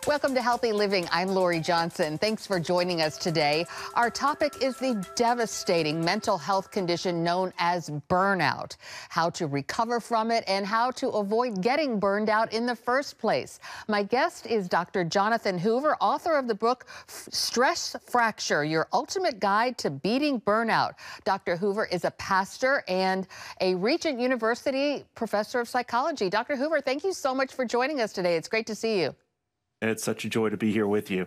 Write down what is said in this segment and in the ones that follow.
Welcome to Healthy Living. I'm Lori Johnson. Thanks for joining us today. Our topic is the devastating mental health condition known as burnout, how to recover from it and how to avoid getting burned out in the first place. My guest is Dr. Jonathan Hoover, author of the book Stress Fracture, Your Ultimate Guide to Beating Burnout. Dr. Hoover is a pastor and a Regent University professor of psychology. Dr. Hoover, thank you so much for joining us today. It's great to see you. It's such a joy to be here with you.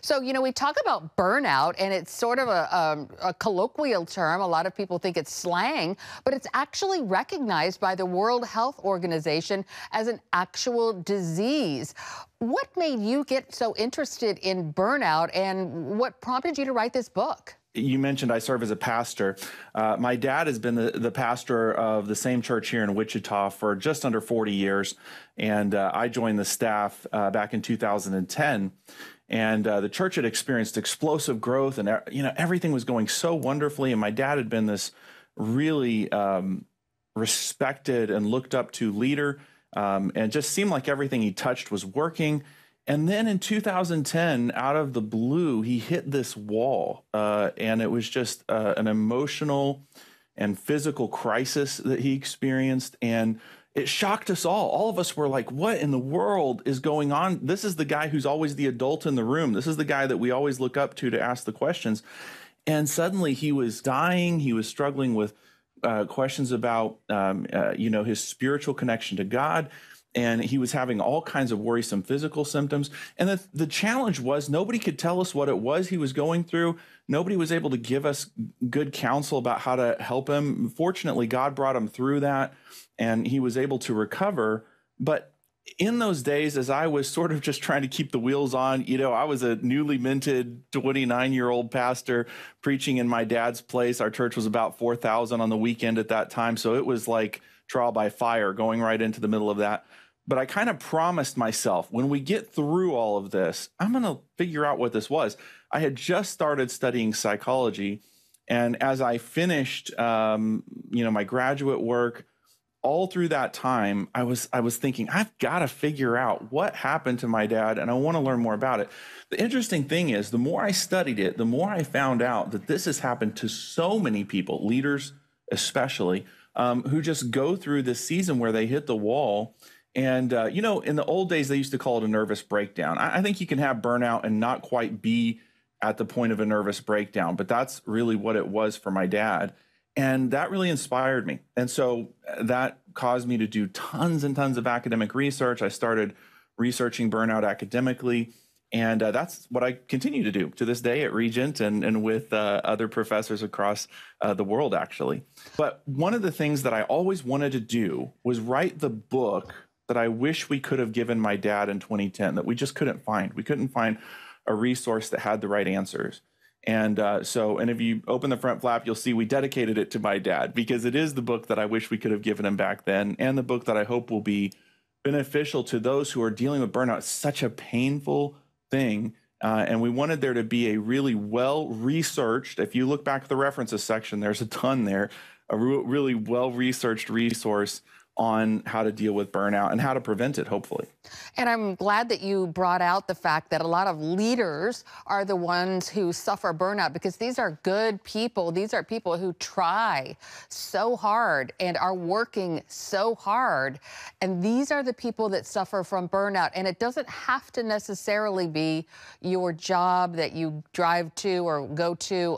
So, we talk about burnout, and it's sort of a colloquial term. A lot of people think it's slang, but it's actually recognized by the World Health Organization as an actual disease. What made you get so interested in burnout, and what prompted you to write this book? You mentioned I serve as a pastor. My dad has been the pastor of the same church here in Wichita for just under 40 years, and I joined the staff back in 2010. And the church had experienced explosive growth, and everything was going so wonderfully. And my dad had been this really respected and looked up to leader, and just seemed like everything he touched was working. And then in 2010, out of the blue, he hit this wall, and it was just an emotional and physical crisis that he experienced, and it shocked us all. All of us were like, what in the world is going on? This is the guy who's always the adult in the room. This is the guy that we always look up to ask the questions. And suddenly he was dying. He was struggling with questions about, his spiritual connection to God. And he was having all kinds of worrisome physical symptoms. And the challenge was nobody could tell us what it was he was going through. Nobody was able to give us good counsel about how to help him. Fortunately, God brought him through that, and he was able to recover. But in those days, as I was sort of just trying to keep the wheels on, I was a newly minted 29-year-old pastor preaching in my dad's place. Our church was about 4,000 on the weekend at that time. So it was like trial by fire going right into the middle of that. But I kind of promised myself, when we get through all of this, I'm going to figure out what this was. I had just started studying psychology. And as I finished, my graduate work, all through that time, I was thinking, I've got to figure out what happened to my dad, and I want to learn more about it. The interesting thing is, the more I studied it, the more I found out that this has happened to so many people, leaders especially, who just go through this season where they hit the wall. And, in the old days, they used to call it a nervous breakdown. I think you can have burnout and not quite be at the point of a nervous breakdown, but that's really what it was for my dad. And that really inspired me. And so that caused me to do tons and tons of academic research. I started researching burnout academically. And that's what I continue to do to this day at Regent and with other professors across the world, actually. But one of the things that I always wanted to do was write the book that I wish we could have given my dad in 2010 that we just couldn't find. We couldn't find a resource that had the right answers. And and if you open the front flap, you'll see we dedicated it to my dad, because it is the book that I wish we could have given him back then, and the book that I hope will be beneficial to those who are dealing with burnout. It's such a painful thing. And we wanted there to be a really well-researched, if you look back at the references section, there's a ton there, a really well-researched resource on how to deal with burnout and how to prevent it, hopefully. And I'm glad that you brought out the fact that a lot of leaders are the ones who suffer burnout, because these are good people. These are people who try so hard and are working so hard. And these are the people that suffer from burnout. And it doesn't have to necessarily be your job that you drive to or go to.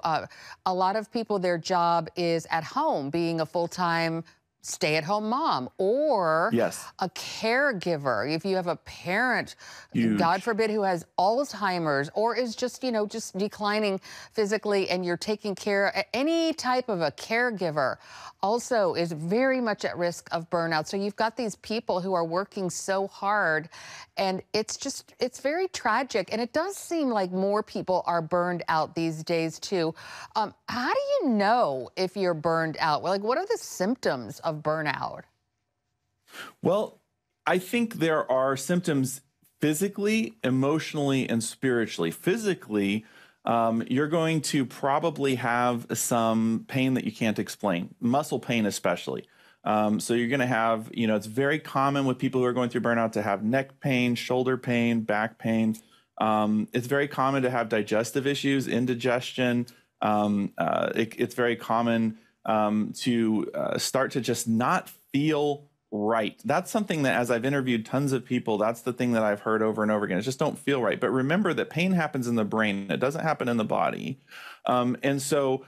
A lot of people, their job is at home, being a full-time stay-at-home mom or a caregiver. If you have a parent, God forbid, who has Alzheimer's or is just declining physically, and you're taking care, any type of a caregiver also is very much at risk of burnout. So you've got these people who are working so hard, and it's very tragic. And it does seem like more people are burned out these days too. How do you know if you're burned out? Well, what are the symptoms of burnout? Well, I think there are symptoms physically, emotionally, and spiritually. Physically, you're going to probably have some pain that you can't explain, muscle pain especially. So you're going to have, it's very common with people who are going through burnout to have neck pain, shoulder pain, back pain. It's very common to have digestive issues, indigestion. It's very common to start to just not feel right. That's something that, as I've interviewed tons of people, that's the thing that I've heard over and over again. It's just don't feel right. But remember that pain happens in the brain. It doesn't happen in the body. And so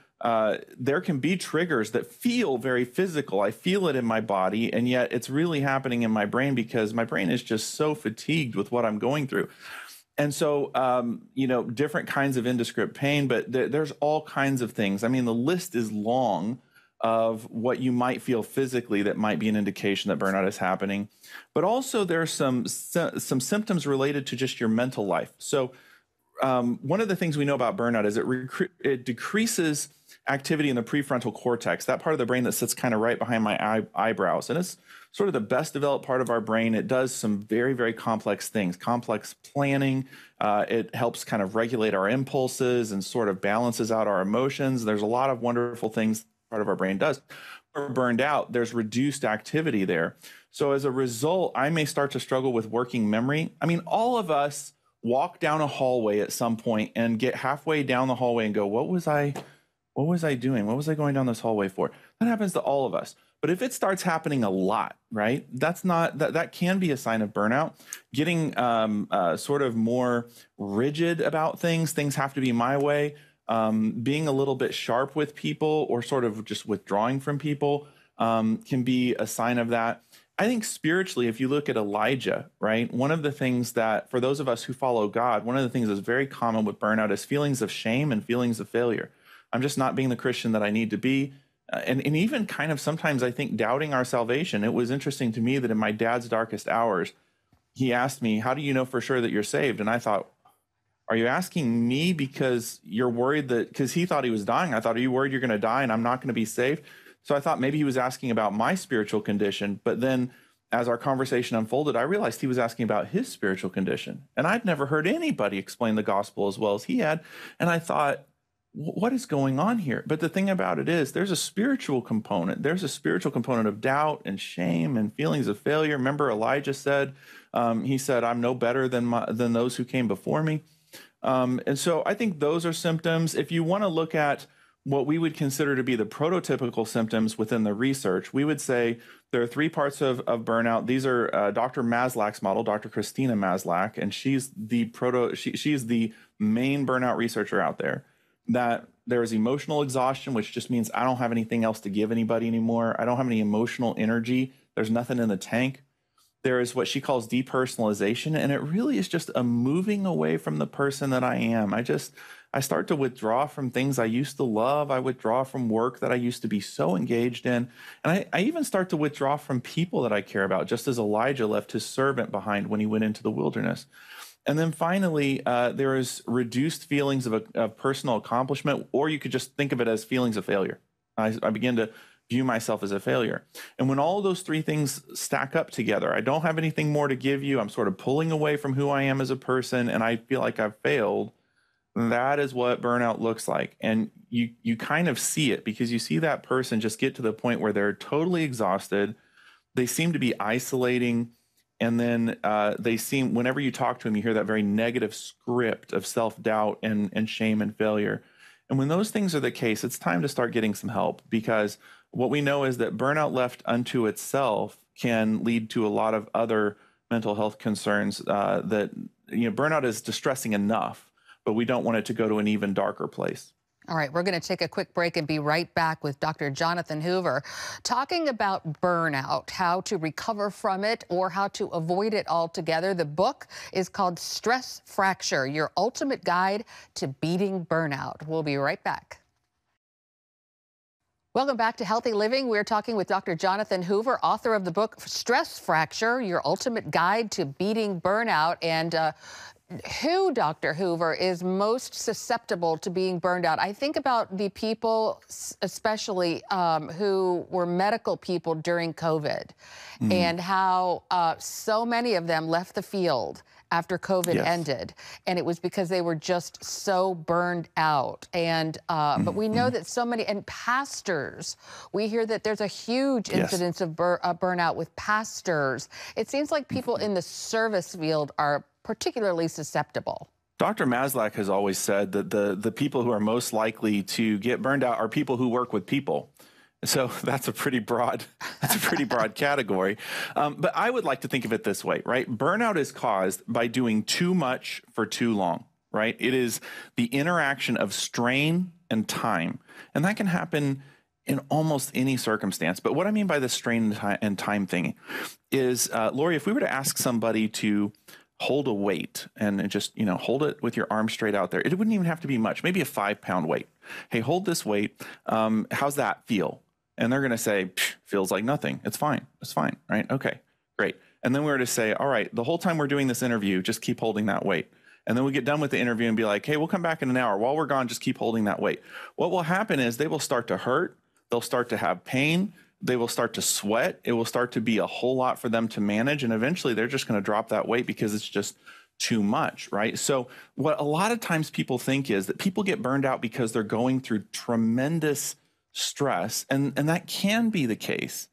there can be triggers that feel very physical. I feel it in my body, and yet it's really happening in my brain because my brain is just so fatigued with what I'm going through. And so, different kinds of indescript pain, but there's all kinds of things. I mean, the list is long of what you might feel physically that might be an indication that burnout is happening. But also there's some symptoms related to just your mental life. So one of the things we know about burnout is it decreases activity in the prefrontal cortex, that part of the brain that sits kind of right behind my eyebrows. And it's sort of the best developed part of our brain. It does some very, very complex things, complex planning. It helps kind of regulate our impulses and sort of balances out our emotions. There's a lot of wonderful things part of our brain does. When we're burned out, there's reduced activity there. So as a result, I may start to struggle with working memory. I mean, all of us walk down a hallway at some point and get halfway down the hallway and go, what was I doing? What was I going down this hallway for? That happens to all of us. But if it starts happening a lot, right, that can be a sign of burnout. Getting sort of more rigid about things have to be my way. Being a little bit sharp with people or sort of just withdrawing from people can be a sign of that. I think spiritually, if you look at Elijah, right, one of the things that for those of us who follow God, one of the things that's very common with burnout is feelings of shame and feelings of failure. I'm just not being the Christian that I need to be. And even kind of sometimes I think doubting our salvation. It was interesting to me that in my dad's darkest hours, he asked me, how do you know for sure that you're saved? And I thought, are you asking me because you're worried because he thought he was dying. I thought, are you worried you're going to die and I'm not going to be saved? So I thought maybe he was asking about my spiritual condition. But then as our conversation unfolded, I realized he was asking about his spiritual condition. And I'd never heard anybody explain the gospel as well as he had. And I thought, what is going on here? But the thing about it is there's a spiritual component. There's a spiritual component of doubt and shame and feelings of failure. Remember Elijah said, he said, I'm no better than those who came before me. And so I think those are symptoms. If you want to look at what we would consider to be the prototypical symptoms within the research, we would say there are three parts of burnout. These are Dr. Maslach's model, Dr. Christina Maslach, and she's the main burnout researcher out there. That there is emotional exhaustion, which just means I don't have anything else to give anybody anymore. I don't have any emotional energy. There's nothing in the tank. There is what she calls depersonalization, and it really is just a moving away from the person that I am. I start to withdraw from things I used to love. I withdraw from work that I used to be so engaged in. And I even start to withdraw from people that I care about, just as Elijah left his servant behind when he went into the wilderness. And then finally, there is reduced feelings of personal accomplishment, or you could just think of it as feelings of failure. I begin to view myself as a failure. And when all those three things stack up together, I don't have anything more to give you. I'm sort of pulling away from who I am as a person, and I feel like I've failed. That is what burnout looks like. And you kind of see it because you see that person just get to the point where they're totally exhausted. They seem to be isolating. And then whenever you talk to them, you hear that very negative script of self-doubt and shame and failure. And when those things are the case, it's time to start getting some help, because what we know is that burnout left unto itself can lead to a lot of other mental health concerns burnout is distressing enough, but we don't want it to go to an even darker place. All right, we're going to take a quick break and be right back with Dr. Jonathan Hoover talking about burnout, how to recover from it or how to avoid it altogether. The book is called Stress Fracture, Your Ultimate Guide to Beating Burnout. We'll be right back. Welcome back to Healthy Living. We're talking with Dr. Jonathan Hoover, author of the book Stress Fracture, Your Ultimate Guide to Beating Burnout. And Who, Dr. Hoover, is most susceptible to being burned out? I think about the people, especially who were medical people during COVID, Mm, and how so many of them left the field after COVID yes. ended, and it was because they were just so burned out. And but we know Mhm. that so many, and pastors, we hear that there's a huge Yes. incidence of burnout with pastors. It seems like people Mhm. in the service field are particularly susceptible. Dr. Maslach has always said that the people who are most likely to get burned out are people who work with people. So that's a pretty broad category. But I would like to think of it this way, right? Burnout is caused by doing too much for too long, right? It is the interaction of strain and time, and that can happen in almost any circumstance. But what I mean by the strain and time thing is, Lori, if we were to ask somebody to hold a weight and just, hold it with your arm straight out there, it wouldn't even have to be much, maybe a 5-pound weight. Hey, hold this weight. How's that feel? And they're going to say, feels like nothing. It's fine. It's fine. Right. Okay, great. And then we were to say, all right, the whole time we're doing this interview, just keep holding that weight. And then we get done with the interview and be like, hey, we'll come back in an hour. While we're gone, just keep holding that weight. What will happen is they will start to hurt. They'll start to have pain. They will start to sweat. It will start to be a whole lot for them to manage. And eventually they're just going to drop that weight because it's just too much, right? So what a lot of times people think is that people get burned out because they're going through tremendous stress. And that can be the case,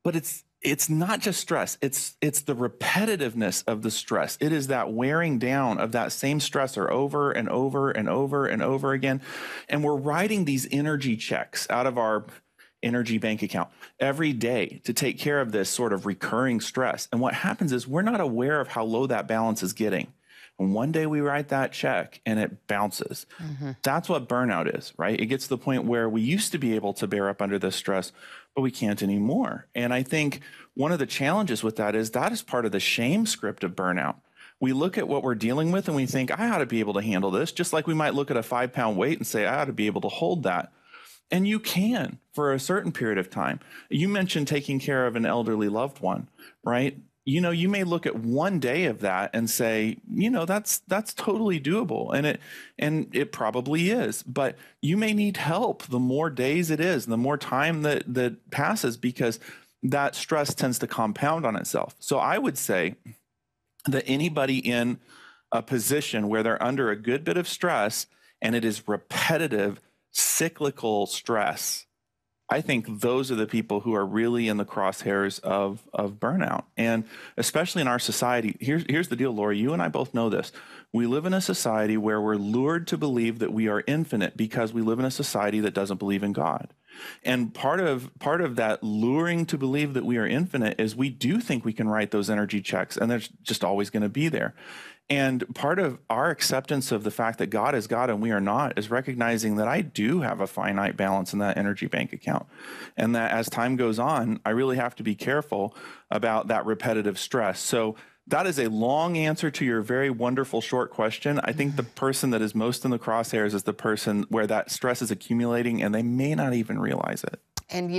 but it's not just stress. It's the repetitiveness of the stress. It is that wearing down of that same stressor over and over and over and over again. And we're writing these energy checks out of our energy bank account every day to take care of this sort of recurring stress. And what happens is we're not aware of how low that balance is getting. And one day we write that check and it bounces. That's what burnout is, right? It gets to the point where we used to be able to bear up under this stress, but we can't anymore. And I think one of the challenges with that is part of the shame script of burnout. We look at what we're dealing with and we think, I ought to be able to handle this, just like we might look at a 5-pound weight and say, I ought to be able to hold that. And you can for a certain period of time. You mentioned taking care of an elderly loved one, right? You may look at one day of that and say, that's totally doable. And it probably is, but you may need help the more days it is, the more time that passes, because that stress tends to compound on itself. So I would say that anybody in a position where they're under a good bit of stress and it is repetitive, cyclical stress, I think those are the people who are really in the crosshairs of burnout. And especially in our society, here's the deal, Lori, you and I both know this. We live in a society where we're lured to believe that we are infinite because we live in a society that doesn't believe in God. And part of that luring to believe that we are infinite is we do think we can write those energy checks, and they're just always going to be there. And part of our acceptance of the fact that God is God and we are not is recognizing that I do have a finite balance in that energy bank account. And that as time goes on, I really have to be careful about that repetitive stress. So that is a long answer to your very wonderful short question. I think the person that is most in the crosshairs is the person where that stress is accumulating and they may not even realize it. And,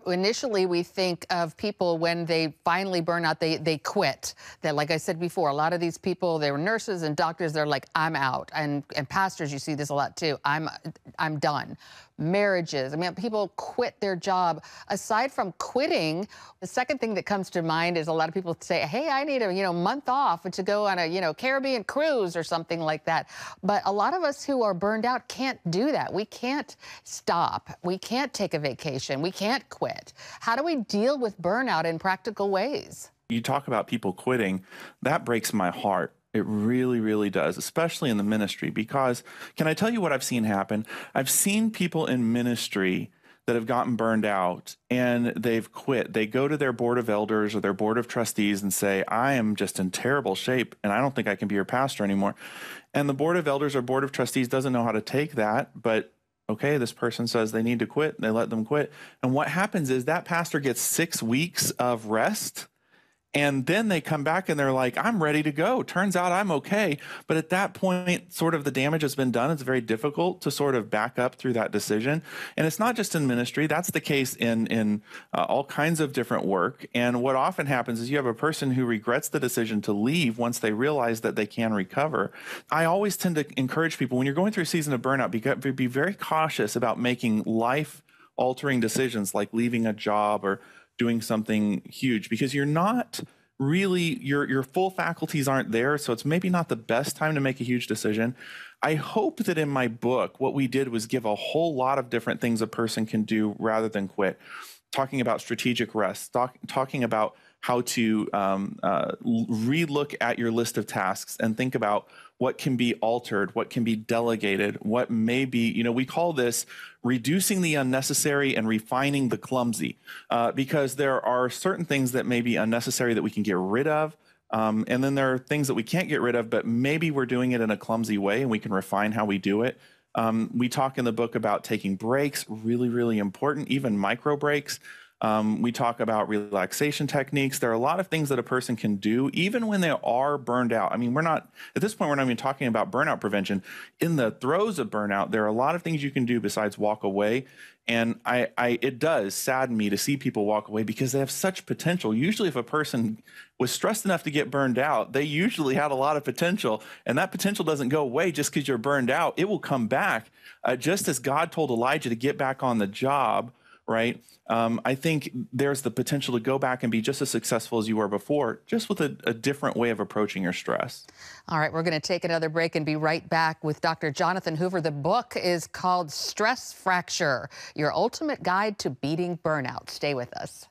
initially we think of people when they finally burn out, they quit. That, like I said before, a lot of these people, they were nurses and doctors, they're like, I'm out. And pastors, you see this a lot too. I'm done. Marriages, people quit their job. Aside from quitting, the second thing that comes to mind is a lot of people say, hey, I need a month off to go on a Caribbean cruise or something like that. But a lot of us who are burned out can't do that. We can't stop. We can't take a vacation. We can't quit. How do we deal with burnout in practical ways? You talk about people quitting, that breaks my heart. It really, really does, especially in the ministry, because can I tell you what I've seen happen? I've seen people in ministry that have gotten burned out and they've quit. They go to their board of elders or their board of trustees and say, I am just in terrible shape and I don't think I can be your pastor anymore. And the board of elders or board of trustees doesn't know how to take that, but okay, this person says they need to quit. They let them quit. And what happens is that pastor gets 6 weeks of rest. And then they come back and they're like, I'm ready to go. Turns out I'm okay. But at that point, sort of the damage has been done. It's very difficult to sort of back up through that decision. And it's not just in ministry. That's the case in all kinds of different work. And what often happens is you have a person who regrets the decision to leave once they realize that they can recover. I always tend to encourage people, when you're going through a season of burnout, be very cautious about making life-altering decisions like leaving a job or doing something huge, because you're not really, your full faculties aren't there. So it's maybe not the best time to make a huge decision. I hope that in my book, what we did was give a whole lot of different things a person can do rather than quit. Talking about strategic rest, talking about how to relook at your list of tasks and think about what can be altered, what can be delegated, what may be, we call this reducing the unnecessary and refining the clumsy, because there are certain things that may be unnecessary that we can get rid of. And then there are things that we can't get rid of, but maybe we're doing it in a clumsy way and we can refine how we do it. We talk in the book about taking breaks, really, really important, even micro breaks. We talk about relaxation techniques. There are a lot of things that a person can do even when they are burned out. I mean, at this point, we're not even talking about burnout prevention. In the throes of burnout, there are a lot of things you can do besides walk away. And it does sadden me to see people walk away because they have such potential. Usually if a person was stressed enough to get burned out, they usually had a lot of potential. And that potential doesn't go away just because you're burned out. It will come back, just as God told Elijah to get back on the job. Right? I think there's the potential to go back and be just as successful as you were before, just with a different way of approaching your stress. All right, we're going to take another break and be right back with Dr. Jonathan Hoover. The book is called Stress Fracture, Your Ultimate Guide to Beating Burnout. Stay with us.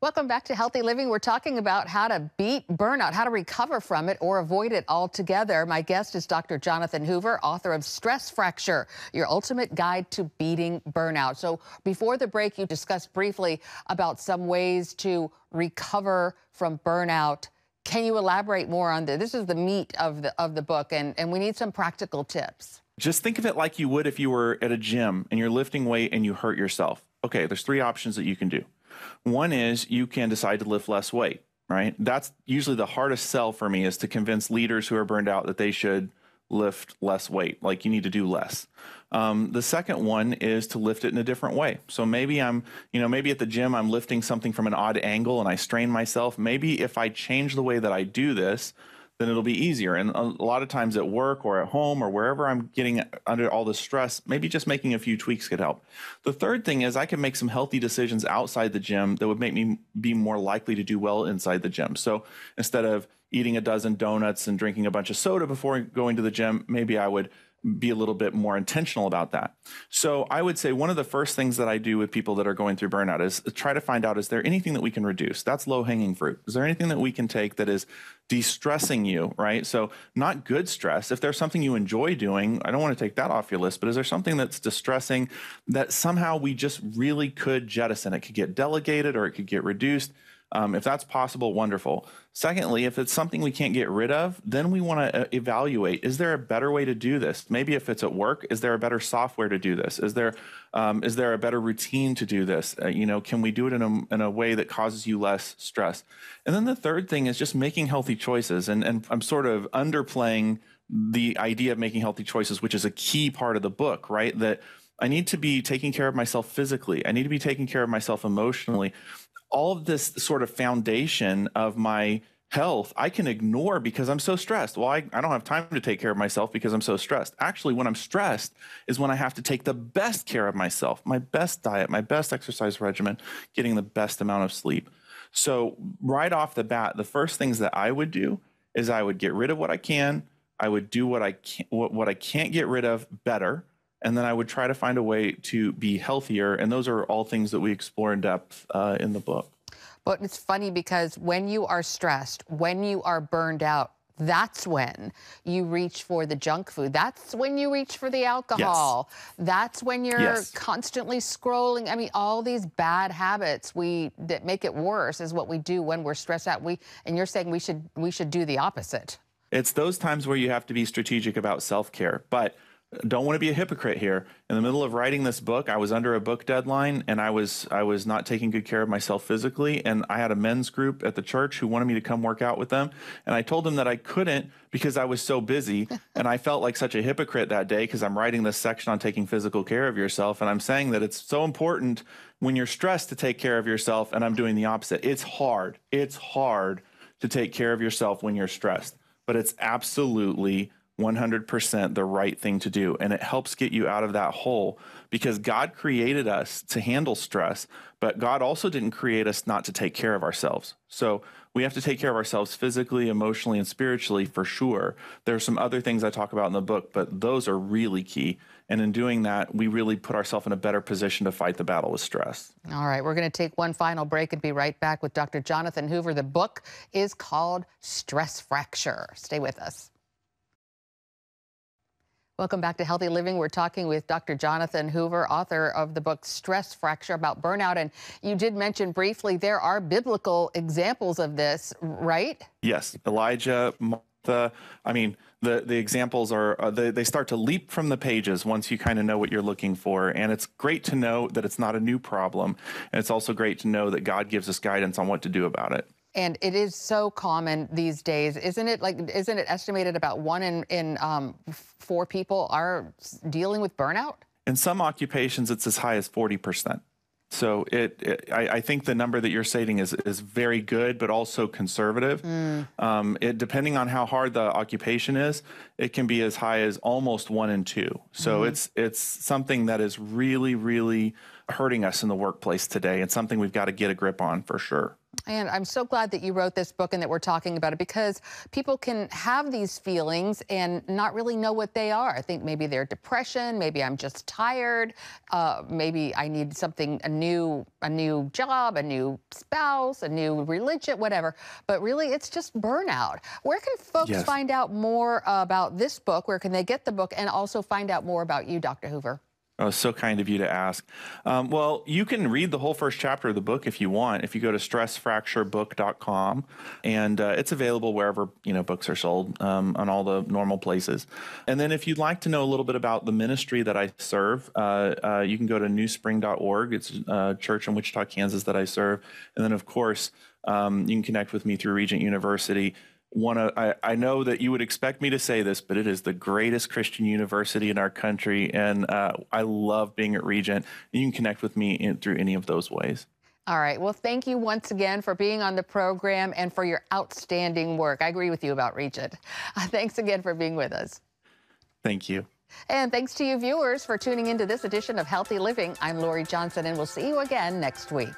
Welcome back to Healthy Living. We're talking about how to beat burnout, how to recover from it or avoid it altogether. My guest is Dr. Jonathan Hoover, author of Stress Fracture, Your Ultimate Guide to Beating Burnout. So before the break, you discussed briefly about some ways to recover from burnout. Can you elaborate more on this? This is the meat of the book, and we need some practical tips. Just think of it like you would if you were at a gym and you're lifting weight and you hurt yourself. Okay, there's 3 options that you can do. One is you can decide to lift less weight, right? That's usually the hardest sell for me, is to convince leaders who are burned out that they should lift less weight, like you need to do less. The second one is to lift it in a different way. So maybe maybe at the gym, I'm lifting something from an odd angle and I strain myself. Maybe if I change the way that I do this, then it'll be easier. And a lot of times at work or at home or wherever I'm getting under all this stress, maybe just making a few tweaks could help. The third thing is I can make some healthy decisions outside the gym that would make me be more likely to do well inside the gym. So instead of eating a dozen donuts and drinking a bunch of soda before going to the gym, maybe I would be a little bit more intentional about that. So I would say one of the first things that I do with people that are going through burnout is try to find out, is there anything that we can reduce? That's low-hanging fruit. Is there anything that we can take that is de-stressing you, right? So not good stress. If there's something you enjoy doing, I don't want to take that off your list, but is there something that's distressing that somehow we just really could jettison? It could get delegated or it could get reduced. If that's possible, wonderful. Secondly, if it's something we can't get rid of, then we want to evaluate, is there a better way to do this? Maybe if it's at work, is there a better software to do this? Is there a better routine to do this? Can we do it in a way that causes you less stress? And then the third thing is just making healthy choices. And I'm sort of underplaying the idea of making healthy choices, which is a key part of the book, right? That I need to be taking care of myself physically. I need to be taking care of myself emotionally. All of this sort of foundation of my health, I can ignore because I'm so stressed. Well, I don't have time to take care of myself because I'm so stressed. Actually, when I'm stressed is when I have to take the best care of myself, my best diet, my best exercise regimen, getting the best amount of sleep. So right off the bat, the first things that I would do is I would get rid of what I can. I would do what I can't get rid of better. And then I would try to find a way to be healthier. And those are all things that we explore in depth in the book. But it's funny because when you are stressed, when you are burned out, that's when you reach for the junk food. That's when you reach for the alcohol. Yes. That's when you're constantly scrolling. I mean, all these bad habits that make it worse is what we do when we're stressed out. And you're saying we should do the opposite. It's those times where you have to be strategic about self-care. But don't want to be a hypocrite here. In the middle of writing this book, I was under a book deadline, and I was not taking good care of myself physically. And I had a men's group at the church who wanted me to come work out with them. And I told them that I couldn't because I was so busy. And I felt like such a hypocrite that day because I'm writing this section on taking physical care of yourself. And I'm saying that it's so important when you're stressed to take care of yourself. And I'm doing the opposite. It's hard. It's hard to take care of yourself when you're stressed, but it's absolutely 100% the right thing to do. And it helps get you out of that hole because God created us to handle stress, but God also didn't create us not to take care of ourselves. So we have to take care of ourselves physically, emotionally, and spiritually for sure. There's some other things I talk about in the book, but those are really key. And in doing that, we really put ourselves in a better position to fight the battle with stress. All right, we're going to take one final break and be right back with Dr. Jonathan Hoover. The book is called Stress Fracture. Stay with us. Welcome back to Healthy Living. We're talking with Dr. Jonathan Hoover, author of the book Stress Fracture, about burnout. And you did mention briefly there are biblical examples of this, right? Yes. Elijah, Martha. I mean, the examples are, they start to leap from the pages once you kind of know what you're looking for. And it's great to know that it's not a new problem. And it's also great to know that God gives us guidance on what to do about it. And it is so common these days, isn't it? Isn't it estimated about 1 in 4 people are dealing with burnout? In some occupations, it's as high as 40%. So I think the number that you're stating is very good, but also conservative. Depending on how hard the occupation is, it can be as high as almost 1 in 2. So it's something that is really, really hurting us in the workplace today. It's something we've got to get a grip on for sure. And I'm so glad that you wrote this book and that we're talking about it, because people can have these feelings and not really know what they are. I think maybe they're depression, maybe I'm just tired, maybe I need something, a new job, a new spouse, a new religion, whatever. But really, it's just burnout. Where can folks find out more about this book? Where can they get the book and also find out more about you, Dr. Hoover? Oh, so kind of you to ask. Well, you can read the whole first chapter of the book if you want. If you go to stressfracturebook.com, and it's available wherever books are sold, on all the normal places. And then if you'd like to know a little bit about the ministry that I serve, you can go to newspring.org. It's a church in Wichita, Kansas that I serve. And then, of course, you can connect with me through Regent University. I know that you would expect me to say this, but it is the greatest Christian university in our country, and I love being at Regent. You can connect with me through any of those ways. All right. Well, thank you once again for being on the program and for your outstanding work. I agree with you about Regent. Thanks again for being with us. Thank you. And thanks to you viewers for tuning into this edition of Healthy Living. I'm Lori Johnson, and we'll see you again next week.